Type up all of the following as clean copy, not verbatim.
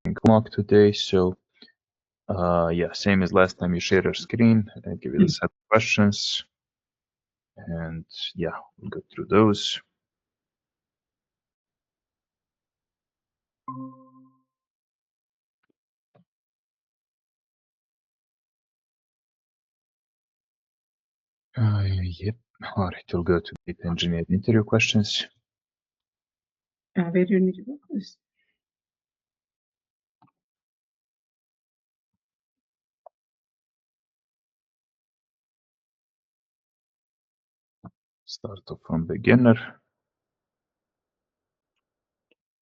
homework today. So yeah, same as last time. You share your screen. I give you the set of questions, and yeah, we'll go through those. Yep. All right, we'll go to data engineering interview questions. Where do you need to go? Start off from beginner.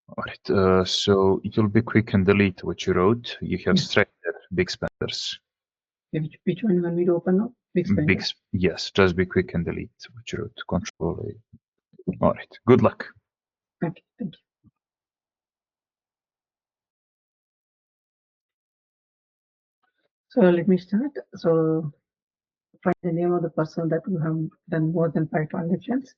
All right, so it will be quick and delete what you wrote. You have structure, big spenders. Which one you want me to open up? Big, yes, just be quick and delete what you wrote. Control A. All right, good luck. Okay, thank you. So let me start. So find the name of the person that you have done more than 5 transactions.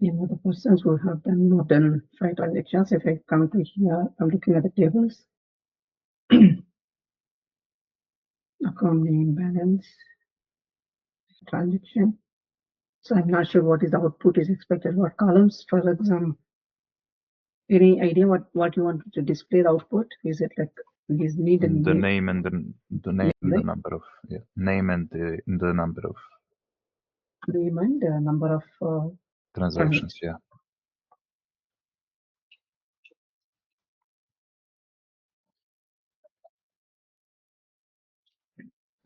Name of the persons who have done more than 5 transactions. If I come to here, I'm looking at the tables. Account name, balance, transaction. So I'm not sure what is the output is expected. What columns, for example, any idea what you want to display the output? Is it like this need and the name and the name and right? the number of name and the number of Name and number of transactions. Yeah.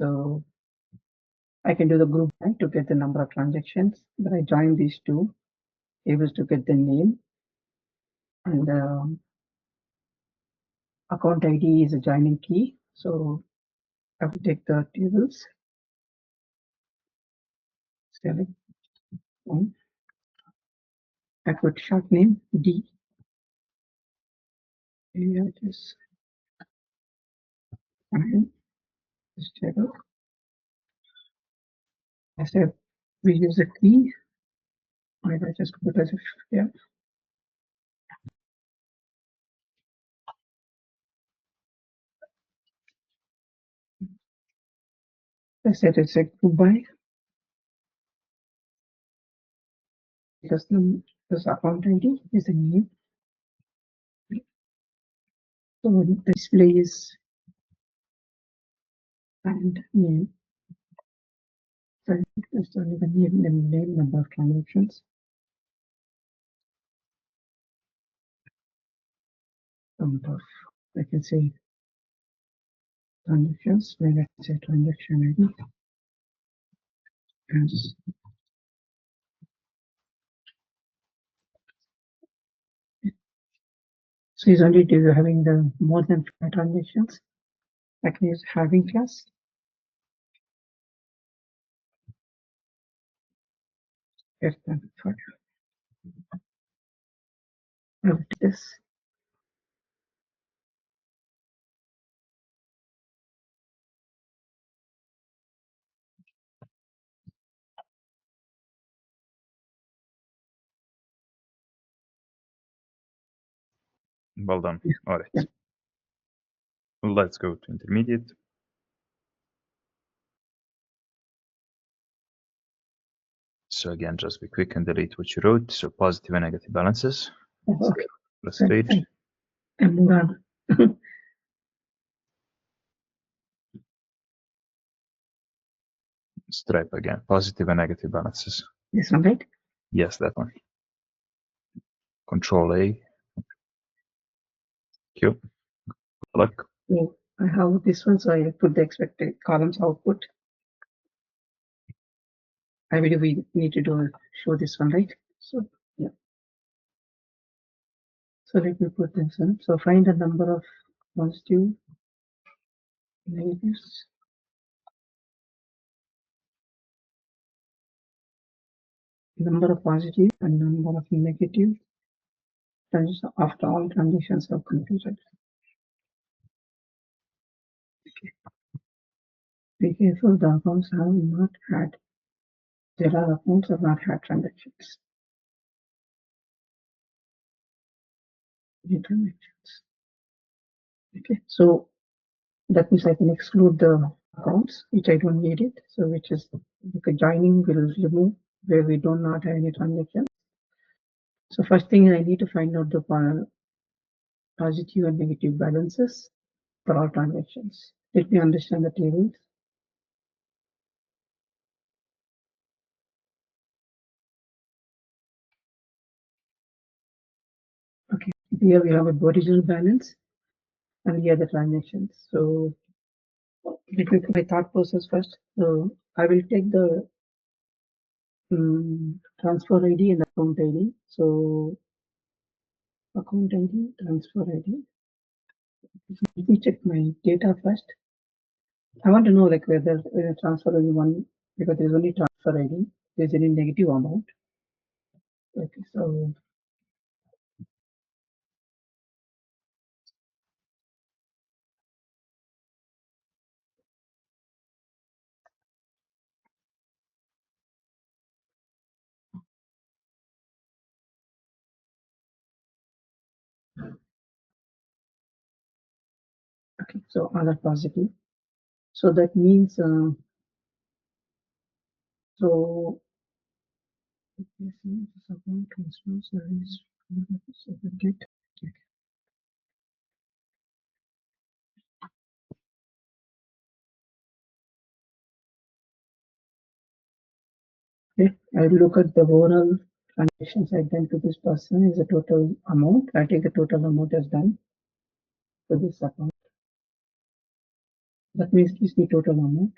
So I can do the group by to get the number of transactions. But I join these two tables to get the name, and account ID is a joining key. So I will take the tables, select one. I put short name D. Here it is. And this table. I said we use a key. Maybe I just put as if yeah. I said it's a group by because this account ID is a name. So the display is and name. So it's only the name number of transactions. Count of I can say transactions, where I say transaction ID as so is only if you're having the more than 5 transactions. I can use having class. If for this. Well done. Yeah. All right. Yeah. Let's go to intermediate. So again, just be quick and delete what you wrote. So positive and negative balances. Okay. Let's page. And move on. Stripe again. Positive and negative balances. This one, right? Yes, that one. Control A. Q. Good luck. So I have this one, so I put the expected columns output. I believe we need to show this one, right? So yeah. So let me put this one. So find the number of positive negatives. Number of positive and number of negative after all conditions are completed. Okay. Be careful, the accounts have not had. There are accounts have not had transactions. transactions. Okay, so that means I can exclude the accounts which I don't need it. So which is like joining will remove where we do not have any transaction. So first thing I need to find out the positive and negative balances for all transactions. Let me understand the tables. Okay, here we have a original balance and here the transactions. So let me put my thought process first. So I will take the transfer ID and account ID. So account ID, transfer ID. Let me check my data first. I want to know like whether transfer only one, because there's only transfer ID. There's any negative amount. Okay, so okay, so all are positive. So that means so this is account transfer service certificate. Okay, I look at the overall transactions I done to this person is a total amount. I take the total amount as done for this account. That means gives me total amount.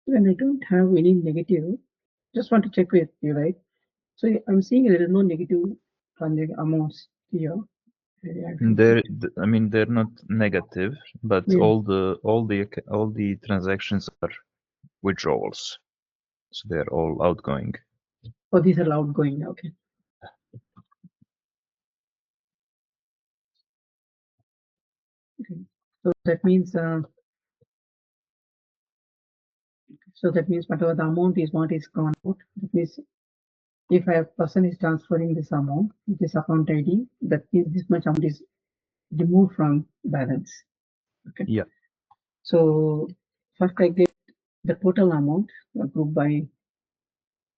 When I don't have any negative, just want to check with you, right? So I'm seeing there is no negative amounts here. I mean, they're not negative, but Yeah. all the transactions are withdrawals, so they're all outgoing. Oh, these are outgoing. Okay. Okay. So that means whatever the amount is, what is gone out. That means if a person is transferring this amount, this account ID, that means this much amount is removed from balance. Okay. Yeah. So first I get the total amount grouped by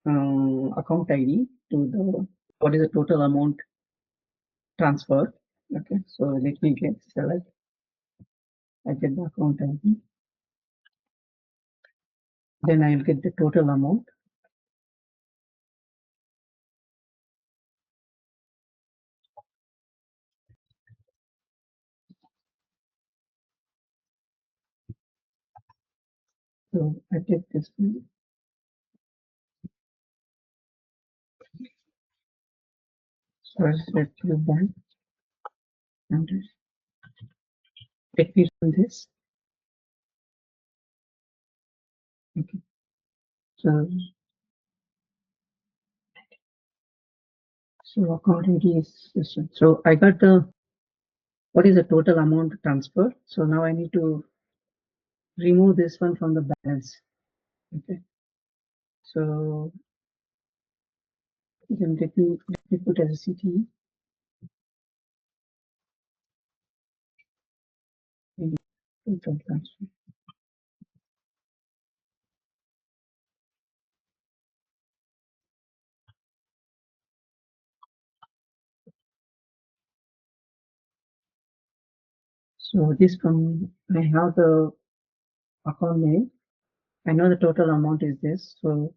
account ID to the what is the total amount transferred. Okay, so let me get select. I get the account ID. Then I will get the total amount. So I take this one. So I select the bank and let me run this. Okay. So account ID is this one. So I got the what is the total amount transfer. So now I need to remove this one from the balance. Okay. So then let me put as a CT. Total transfer. So this from I have the account name. I know the total amount is this. So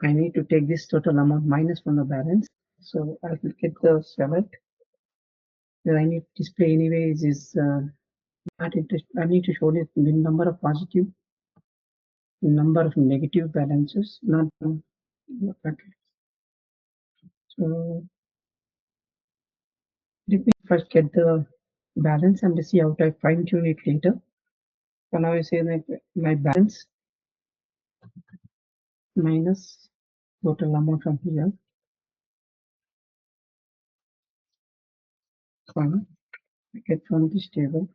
I need to take this total amount minus from the balance. So I will get the select. Where I need to display anyways is not interest. I need to show the number of positive, number of negative balances, not the okay. So let me first get the balance and see how to fine tune it later. So now I say that my balance minus total amount from here. Fine. I get from this table.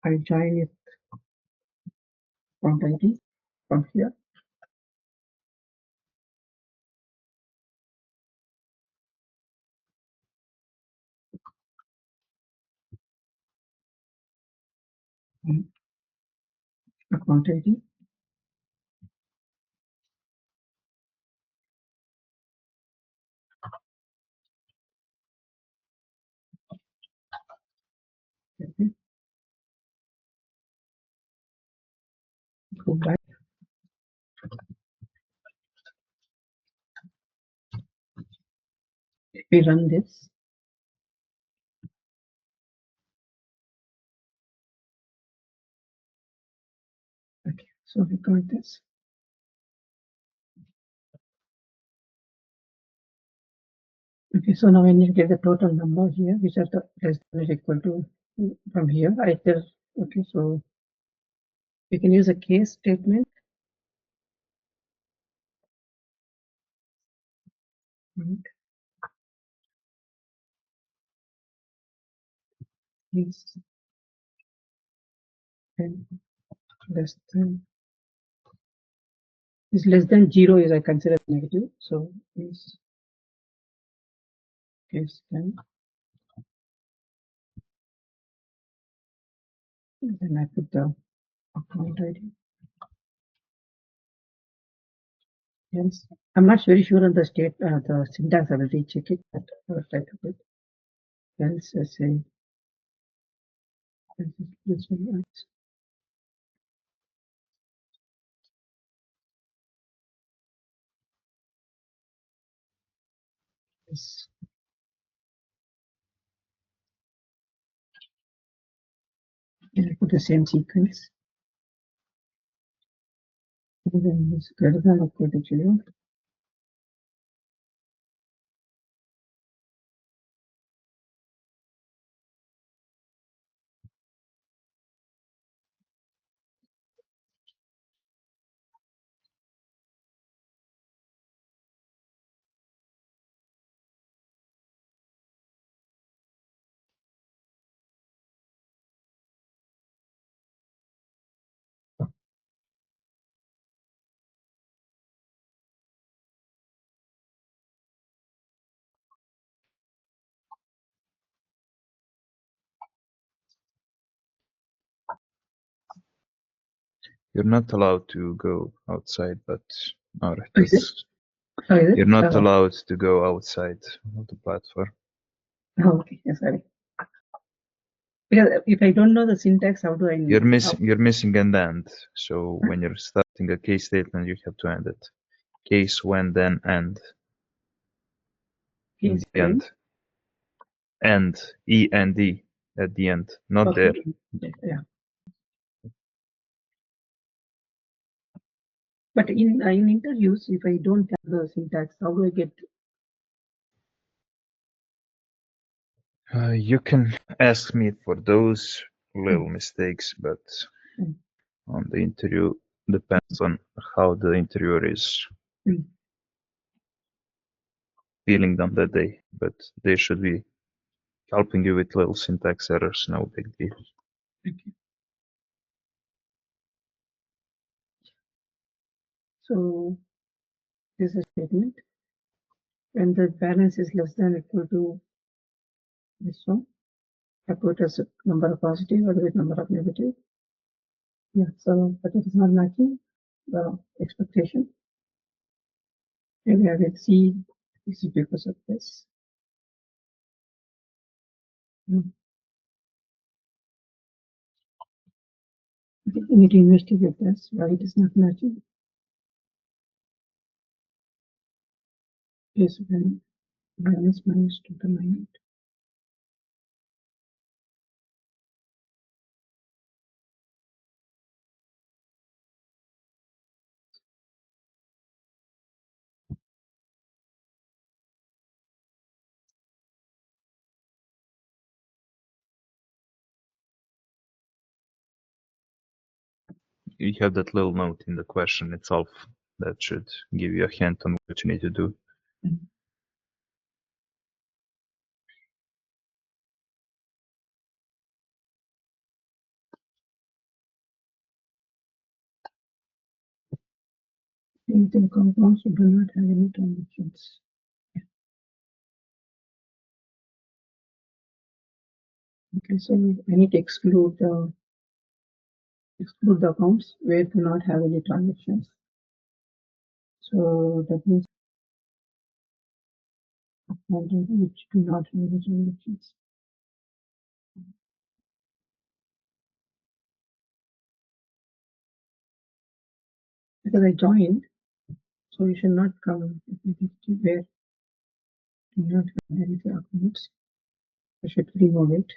I join it from ID from here. Account ID. Okay. Go back. If we run this, okay, so we got this. Okay, so now I need to get the total number here, which are the less than or equal to from here. I tell, okay, so we can use a case statement. Right. Is 10 less than is less than 0 is I consider negative. So is case 10. Then I put the account ID. Yes, I'm not very sure on the state, the syntax. I will recheck it, but I will try to put else as a this one. Yes. And I put the same sequence. And then this greater than or equal to 0. You're not allowed to go outside, but alright, Oh, is it? that's Oh, is it? you're not allowed to go outside of the platform. Oh, okay. Yes, sorry. Because if I don't know the syntax, how do I know? You're missing an end. So when you're starting a case statement, you have to end it. Case when then end. In Case the end. End. E-N-D at the end. Not okay. there. Yeah. But in interviews, if I don't have the syntax, how do I get? You can ask me for those little mistakes, but on the interview depends on how the interviewer is feeling on that day. But they should be helping you with little syntax errors, no big deal. Okay. So this is a statement. When the balance is less than or equal to this one, I put as a number of positive or with number of negative. Yeah, so but it is not matching the expectation. Maybe I will see this is because of this. I think we need to investigate this, why it is not matching. Is when balance minus total amount. You have that little note in the question itself that should give you a hint on what you need to do. Anything compounds do not have any transactions. Okay, so I need to exclude the accounts where do not have any transactions. So that means which do not have any transactions. Because I joined, so you should not come where do not have any accounts. I should remove it.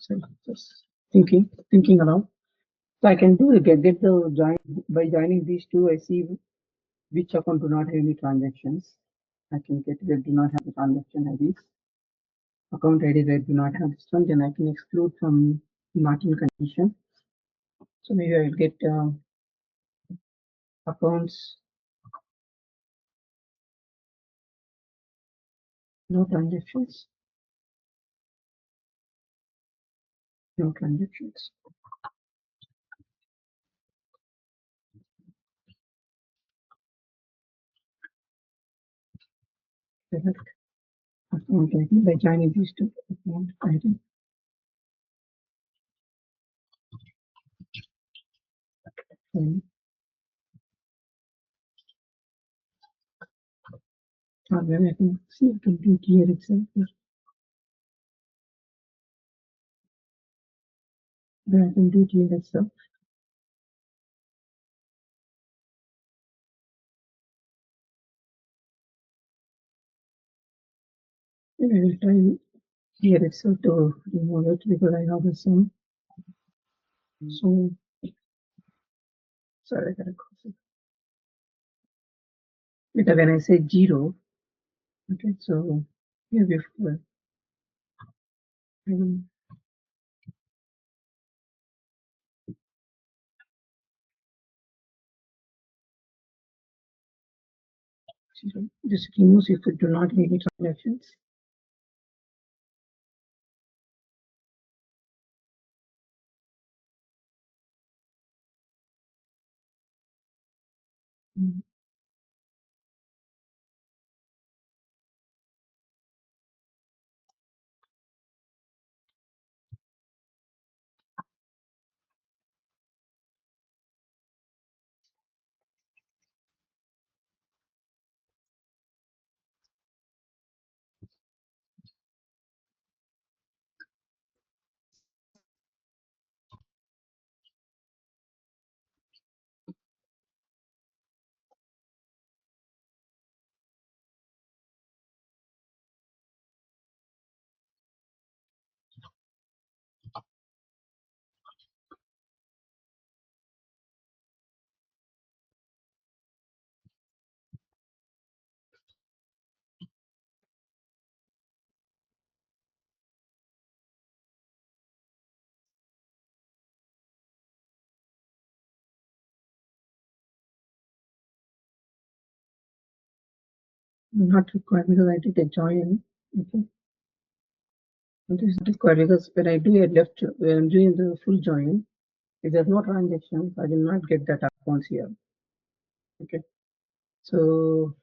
So just thinking aloud. So I can do get the join by joining these two. I see which account do not have any transactions. I can get where do not have the transaction IDs. Account ID where do not have this one. Then I can exclude from not in condition. So maybe I will get accounts no transactions. No transactions. Select account ID by joining these two account ID. And then I can see I can do it here itself. Then I can do it here itself. And I will try here itself to remove it because I have the same. So sorry, I gotta close it. Because when I say 0, okay, so here before I will 0. This removes if it do not have any transactions. Not required because I did a join. Okay. It is not required because when I do a left, when I'm doing the full join, if there's no transactions, I will not get that accounts here. Okay. So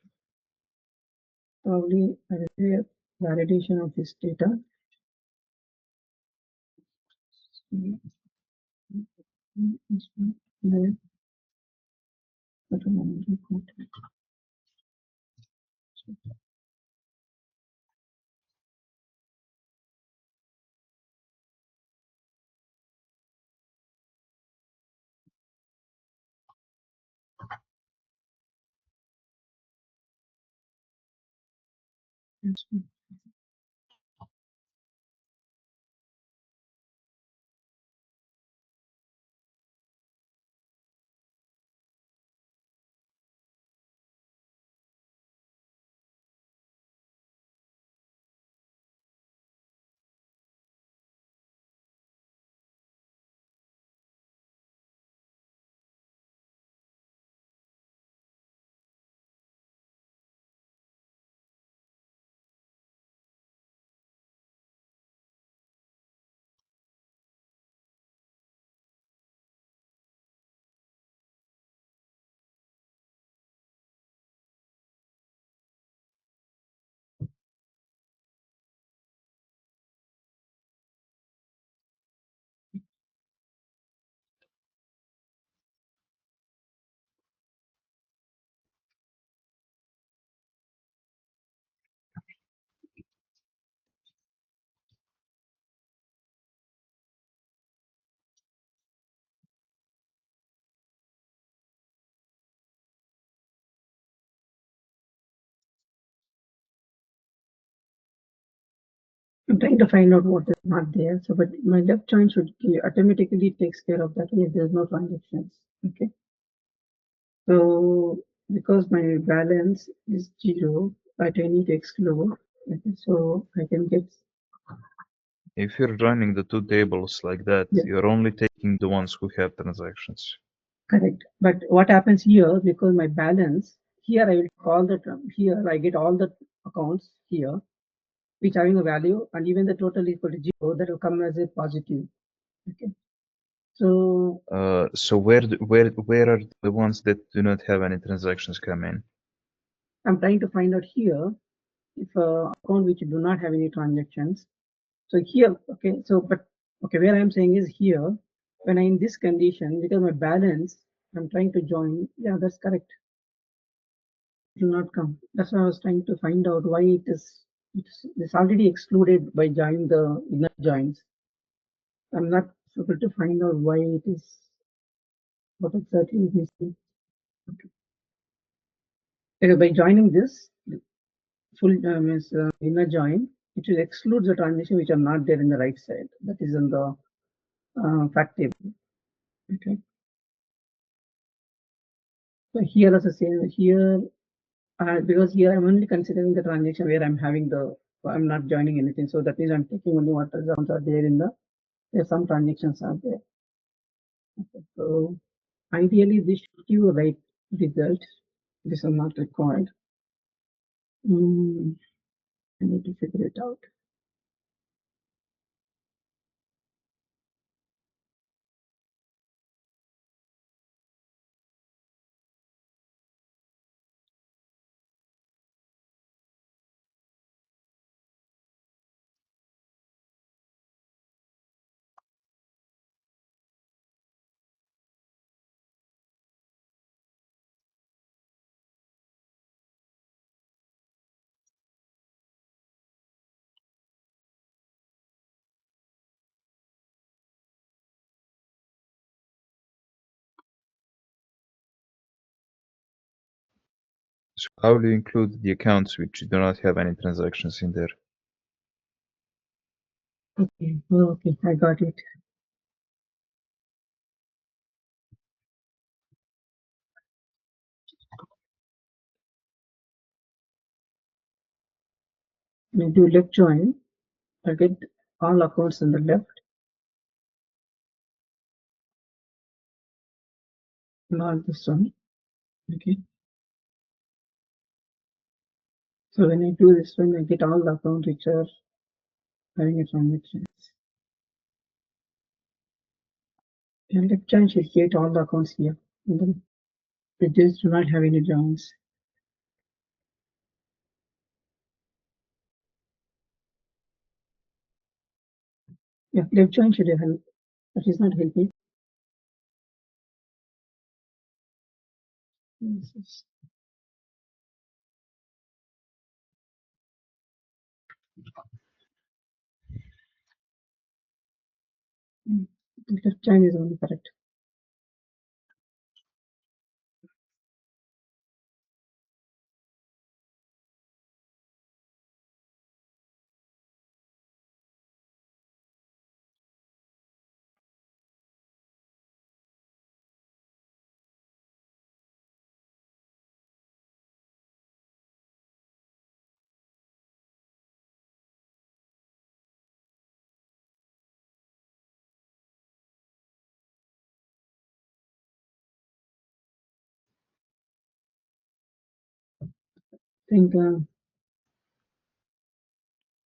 probably I will do a validation of this data. I'm trying to find out what is not there. So, but my left join should automatically takes care of that if there's no transactions. Okay. So because my balance is 0, but I need to exclude. Okay, so I can get. If you're running the two tables like that, Yeah. you're only taking the ones who have transactions. Correct. But what happens here, because my balance, here I will call the, here I get all the accounts here, which having a value, and even the total equal to 0, that will come as a positive. Okay. So So where are the ones that do not have any transactions come in? I'm trying to find out here if account which do not have any transactions. So here, okay, so but okay, where I'm saying is here, when I'm in this condition, because my balance, I'm trying to join. Yeah, that's correct. It will not come. That's why I was trying to find out why it is. It's already excluded by joining the inner joins. I'm not able to find out why it is. What exactly is missing? Okay. Okay, by joining this full is inner join, it will exclude the transition which are not there in the right side. That is in the fact table. Okay. So here also same here, because here I'm only considering the transaction where I'm having the, I'm not joining anything. So that means I'm taking only what results are there in the, there's some transactions are there. Okay. So ideally this should give a right result. This is not required. I need to figure it out. So how do you include the accounts which do not have any transactions in there? Okay, okay, I got it. When I do left join, I get all accounts on the left and all this one. Okay. So when I do this one, I get all the accounts which are having a transaction. And left join should get all the accounts here. And then it just do not have any joins. Yeah, left join should help, but it's not helping. This is, the left join is only correct. I think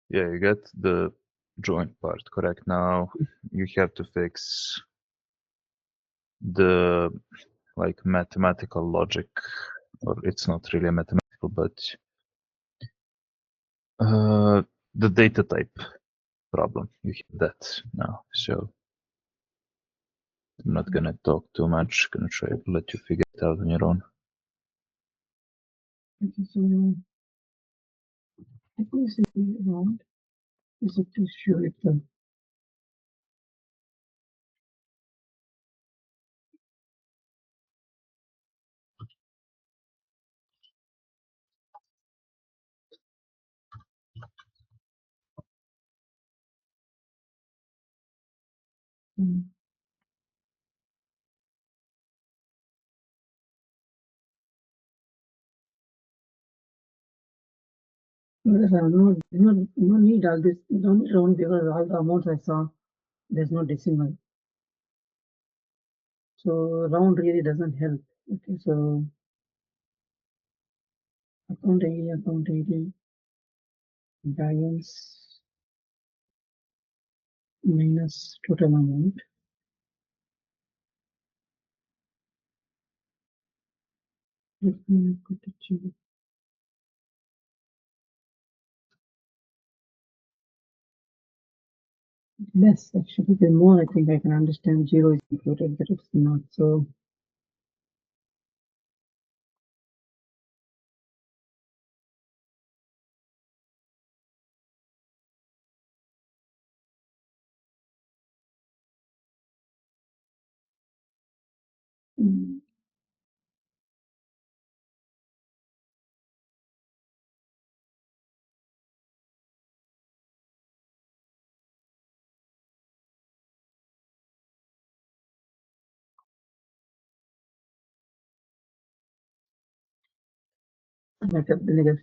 Yeah, you get the joint part correct. Now you have to fix the like mathematical logic, or it's not really mathematical, but the data type problem. You have that now. So I'm not gonna talk too much. Gonna try to let you figure it out on your own. okay, so let me see around. Is it to show it? No need all this. Don't round because all the amounts I saw, there's no decimal. So round really doesn't help. Okay, so account ID, balance minus total amount. Let me put it to less actually. The more I think I can understand 0 is included, but it's not. So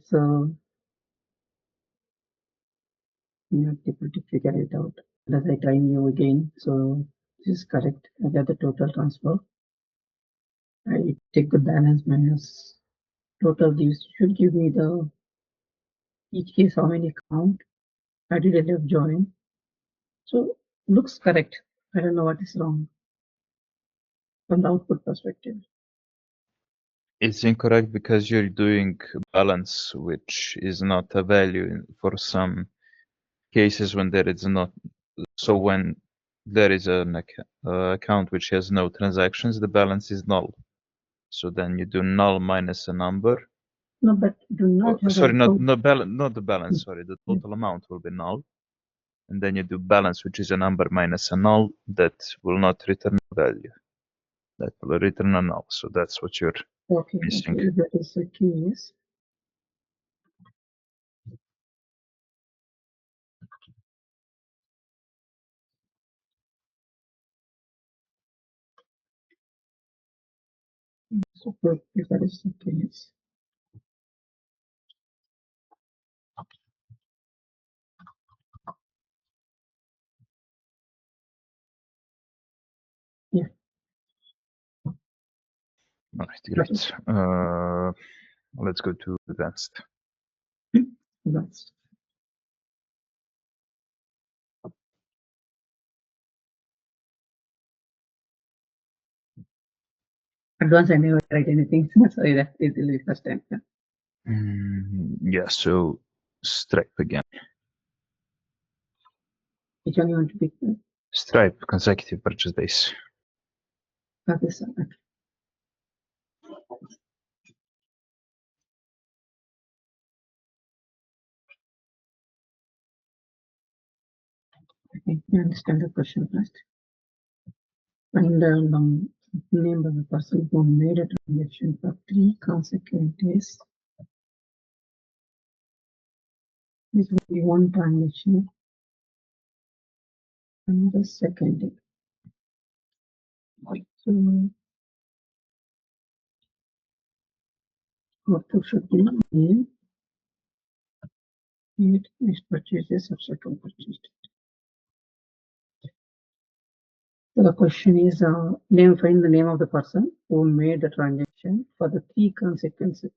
so not able to figure it out. Does I try new again? So this is correct. I get the total transfer. I take the balance minus total. This should give me the each case how many count. I did a left join. So looks correct. I don't know what is wrong from the output perspective. It's incorrect because you're doing balance, which is not a value for some cases when there is not. So when there is an account which has no transactions, the balance is null. So then you do null minus a number. No, but do not have Sorry, a not the balance. Sorry, the total amount will be null, and then you do balance, which is a number minus a null that will not return a value. That will return a null. So that's what you're Okay, missing. if that is the case. So if that is the case. Yeah. All right, great. Let's go to advanced. Advanced. Advanced, I never write anything. Sorry, that is the first time. Yeah. Yeah, so Stripe again. Which one you want to pick? Stripe consecutive purchase days. This one. Okay, I understand the question first. Find the name of the person who made a transaction for 3 consecutive days. This will be one transaction and the second day. So output should be name, next purchases, subsequent purchase. So the question is find the name of the person who made the transaction for the 3 consecutive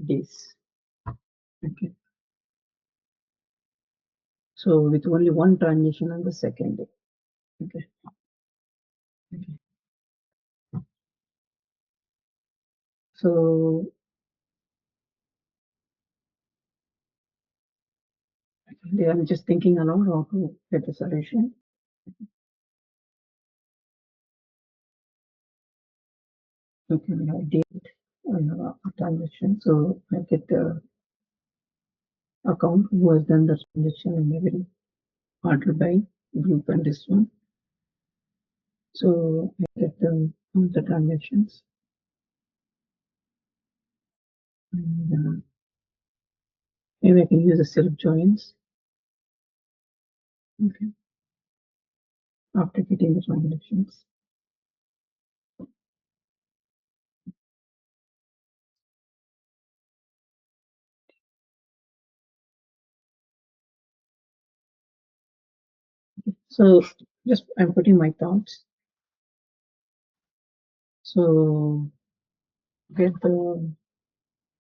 days. Okay. So with only one transaction on the second day. Okay. Okay. So I'm just thinking aloud how to get the solution. Okay, we have date and a transaction. So I get the account who has done the transaction and every order by group and this one. So I get the transactions. And, maybe I can use the self joins. Okay. after getting the transactions. So just I'm putting my thoughts. So get the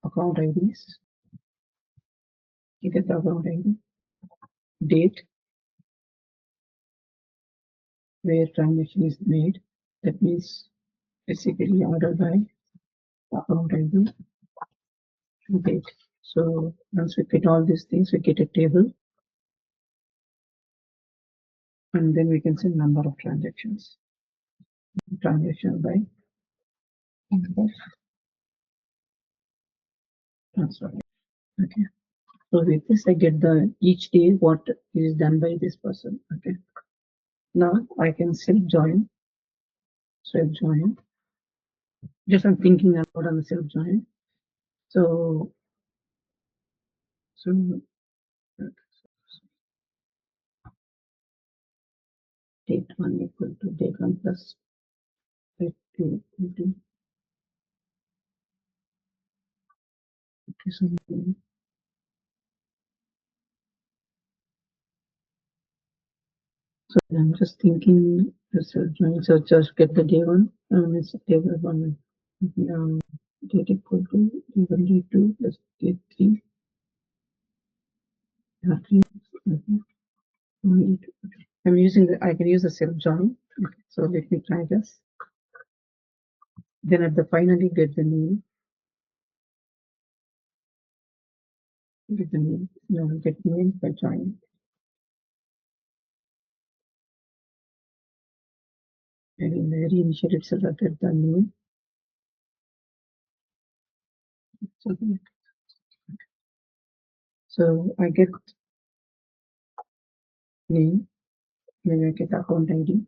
account IDs, you get the account ID, date, where transaction is made. That means basically ordered by account ID and date. So once we get all these things, we get a table, and then we can say number of transactions. Transaction by number of transfer. Okay. So with this, I get the each day what is done by this person. Okay. Now I can self join. Self join. Just I'm thinking about on the self join. So date one equal to date one plus date two equal to something. So I'm just thinking the self join. So just get the day one and it's table one. Date equal to day one, day two plus date three. Okay. I'm using the, I can use the self join. Okay. So let me try this. Then at the finally get the name. Get the name. No, get name by join. And in the very initial itself, I get the name. So I get name. Then I get account ID.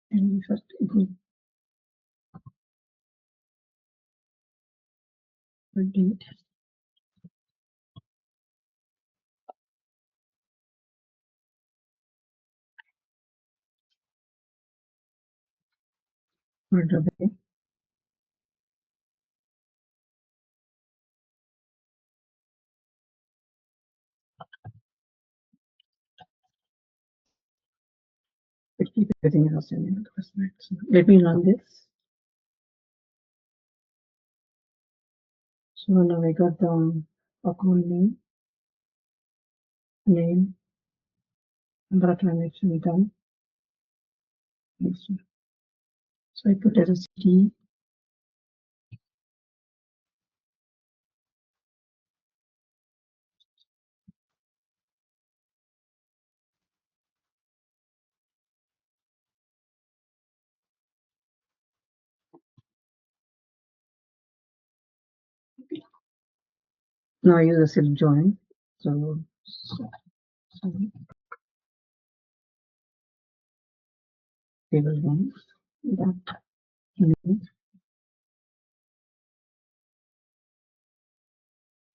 And first go for date. Order by 50 everything else in the so let me run this. So now I got the account name, number of transaction done. Next one. So I put as a city. Now I use a self join. So table one that name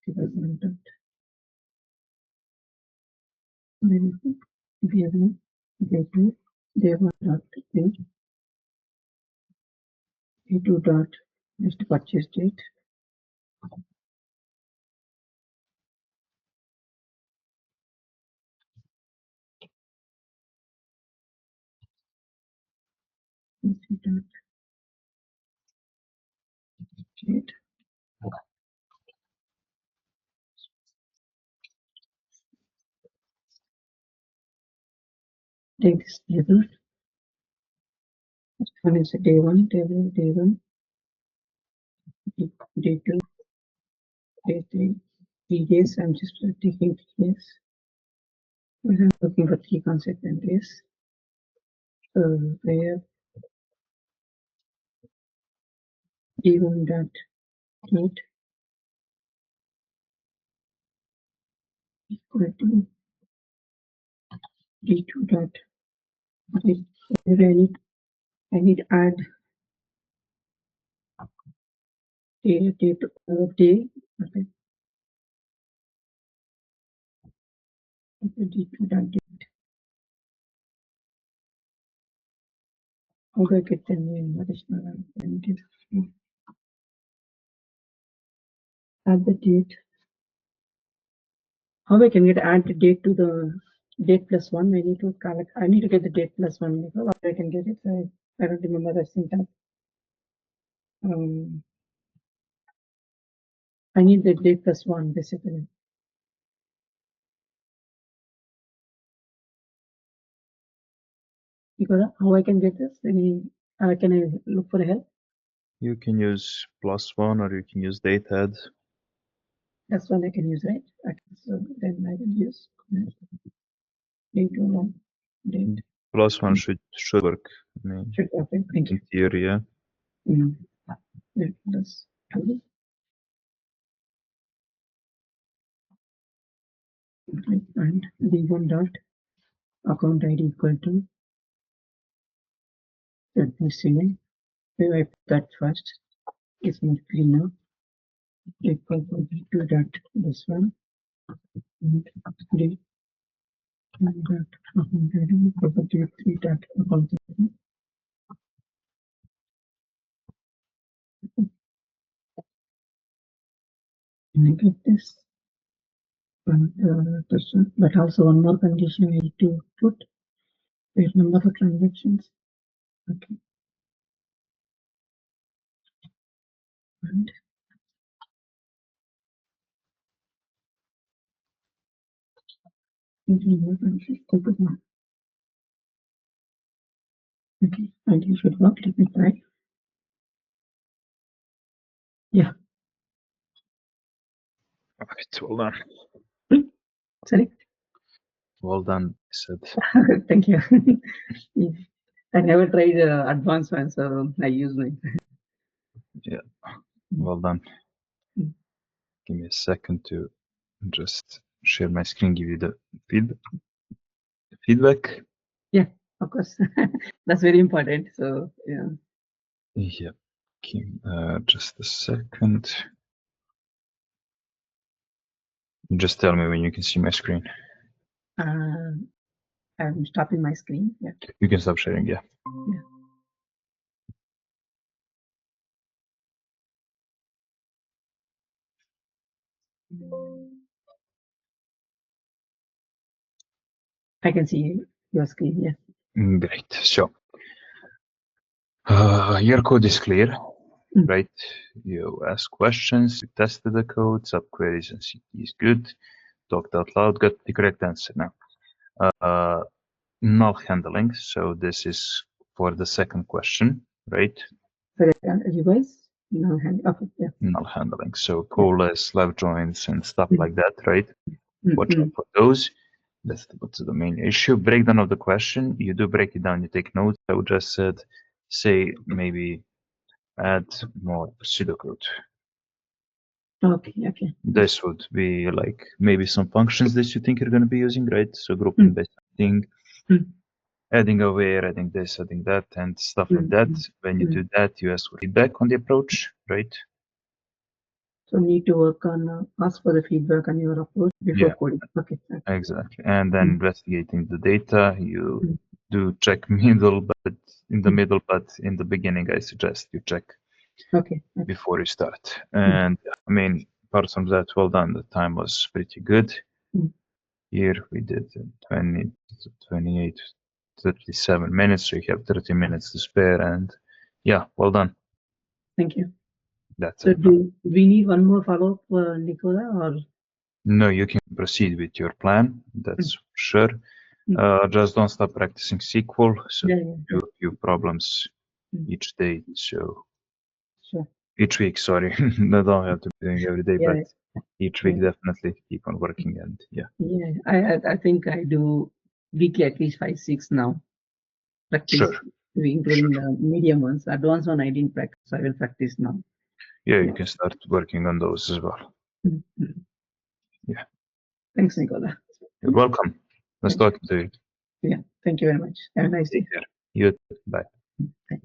table one dot then day one, day two, day one dot date, day two dot next purchase date, Take this table. One is a day one table, day one, day two, day three. 3 days. I'm just taking 3 days. I'm looking for 3 consequent days. So where d1 dot date equal to d2 dot date. Where I need to add date of day. Okay. D2 dot date. How do I get the name? Additional identity. Add the date. How I can get add the date to the date plus 1? I need to collect. I need to get the date plus 1. How I can get it? I don't remember the syntax. I need the date plus 1 basically. Because how I can get this? Can I look for help? You can use +1 or you can use date add. That's one I can use, right? Okay, so then I can use date one date. +1 should work. I mean, Should work. Thank you. in theory, yeah. Date plus 2. And d1 dot account ID equal to, let me see, where I put that first. It's not cleaner. Equal to d2 dot this one. And d2 dot account ID equal to d3 dot account ID. Can I get this? But also one more condition I need to put. Wait, number of transactions. Okay. And okay, and you should work. Let me try. Yeah. Right, well done. Sorry. Well done, I said. Thank you. I never tried advanced one, so I use my. Yeah, well done. Give me a second to just share my screen, give you the feedback. Yeah, of course. That's very important. So yeah. Yeah, just a second. Just tell me when you can see my screen. I'm stopping my screen. Yeah. You can stop sharing, yeah. Yeah. I can see your screen. Yeah. Great. So your code is clear, right? You ask questions, you tested the code, subqueries and CT is good. Talked out loud, got the correct answer now. Null handling. So this is for the second question, right? You guys? No hand. Okay. Yeah. Null handling. So coalesce, left joins, and stuff like that, right? Mm-hmm. Watch out for those. That's the main issue. Breakdown of the question. You do break it down. You take notes. I would just say maybe add more pseudocode. Okay. Okay. This would be like maybe some functions that you think you're going to be using, right? So grouping by something, adding aware, adding this, adding that, and stuff like that. When you do that, you ask for feedback on the approach, right? So need to work on ask for the feedback on your approach before coding. Okay. Exactly. And then investigating the data, you do check middle, but in the beginning, I suggest you check before you start. And I mean, apart from that, well done. The time was pretty good. Here we did 28 37 minutes, so you have 30 minutes to spare, and yeah, well done. Thank you. That's So it. do we need one more follow-up, Nicola, or? No, you can proceed with your plan, that's for sure. Just don't stop practicing SQL, so Yeah. few problems each day, so Sure. each week, sorry. No, don't have to be doing every day, Yeah. but each week definitely keep on working, and yeah. Yeah, I think I do weekly at least 5-6 now. Practice, Sure. including the medium ones. Advanced one I didn't practice, so I will practice now. Yeah, you can start working on those as well. Yeah. Thanks, Nicola. You're welcome. Nice Thank you. talking to you. Yeah, thank you very much. Have a nice day. Take care. You too. Bye. Bye.